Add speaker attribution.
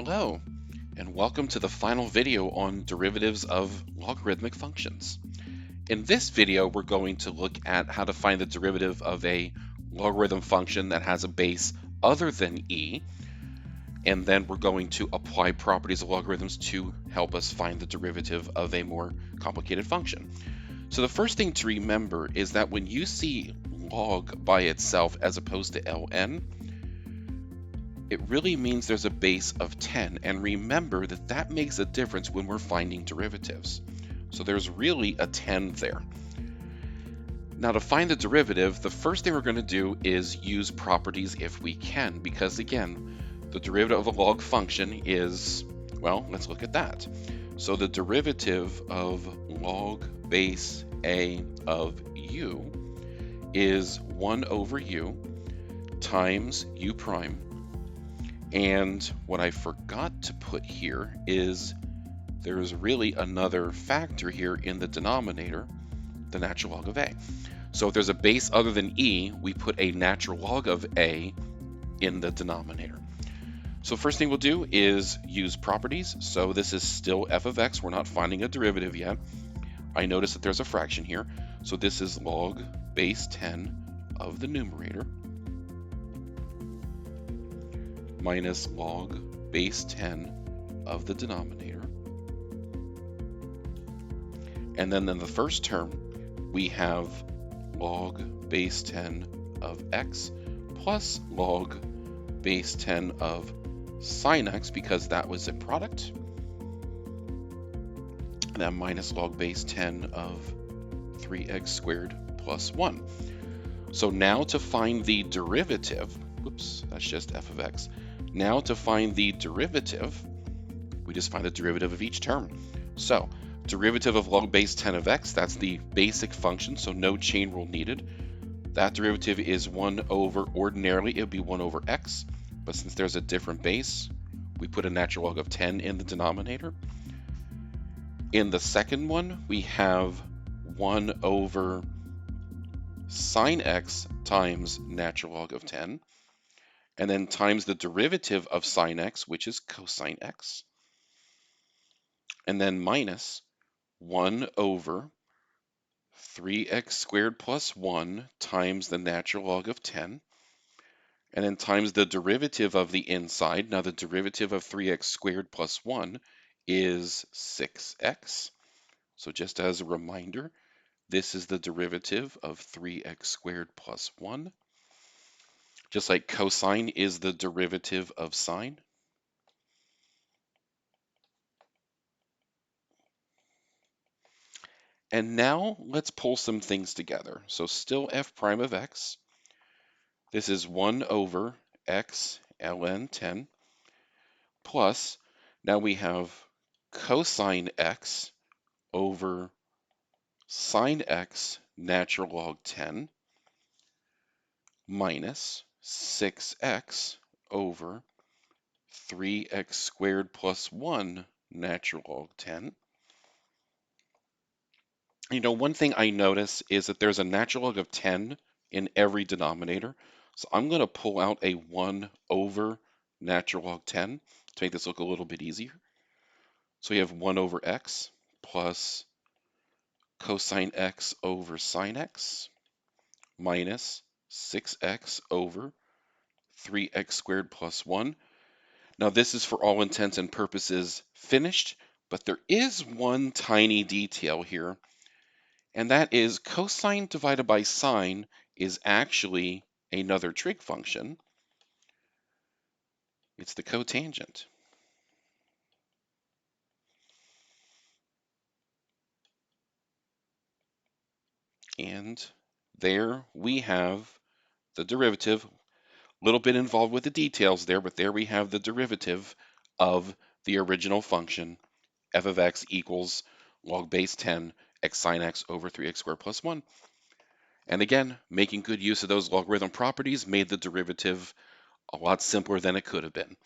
Speaker 1: Hello, and welcome to the final video on derivatives of logarithmic functions. In this video, we're going to look at how to find the derivative of a logarithm function that has a base other than e, and then we're going to apply properties of logarithms to help us find the derivative of a more complicated function. So the first thing to remember is that when you see log by itself as opposed to ln, it really means there's a base of 10, and remember that that makes a difference when we're finding derivatives. So there's really a 10 there. Now to find the derivative, the first thing we're going to do is use properties if we can, because again, the derivative of a log function is, well, let's look at that. So the derivative of log base a of u is 1 over u times u prime. And what I forgot to put here is there's really another factor here in the denominator, the natural log of a. So if there's a base other than e, we put a natural log of a in the denominator. So first thing we'll do is use properties. So this is still f of x. We're not finding a derivative yet. I notice that there's a fraction here. So this is log base 10 of the numerator minus log base 10 of the denominator. And then in the first term, we have log base 10 of x plus log base 10 of sine x, because that was a product. And then minus log base 10 of 3x squared plus 1. So now to find the derivative, whoops, that's just f of x. Now to find the derivative, we just find the derivative of each term. So derivative of log base 10 of x, that's the basic function, so no chain rule needed. That derivative is 1 over, ordinarily it would be 1 over x, but since there's a different base, we put a natural log of 10 in the denominator. In the second one, we have 1 over sine x times natural log of 10, and then times the derivative of sine x, which is cosine x, and then minus 1 over 3x squared plus 1 times the natural log of 10, and then times the derivative of the inside. Now the derivative of 3x squared plus 1 is 6x. So just as a reminder, this is the derivative of 3x squared plus 1. Just like cosine is the derivative of sine. And now let's pull some things together. So still f prime of x. This is 1 over x ln 10 plus, now we have cosine x over sine x natural log 10 minus 6x over 3x squared plus 1 natural log 10. You know, one thing I notice is that there's a natural log of 10 in every denominator. So I'm going to pull out a 1 over natural log 10 to make this look a little bit easier. So you have 1 over x plus cosine x over sine x minus 6x over 3x squared plus 1. Now this is for all intents and purposes finished, but there is one tiny detail here, and that is cosine divided by sine is actually another trig function. It's the cotangent. And there we have the derivative. A little bit involved with the details there, but there we have the derivative of the original function, f of x equals log base 10 x sine x over 3x squared plus 1. And again, making good use of those logarithm properties made the derivative a lot simpler than it could have been.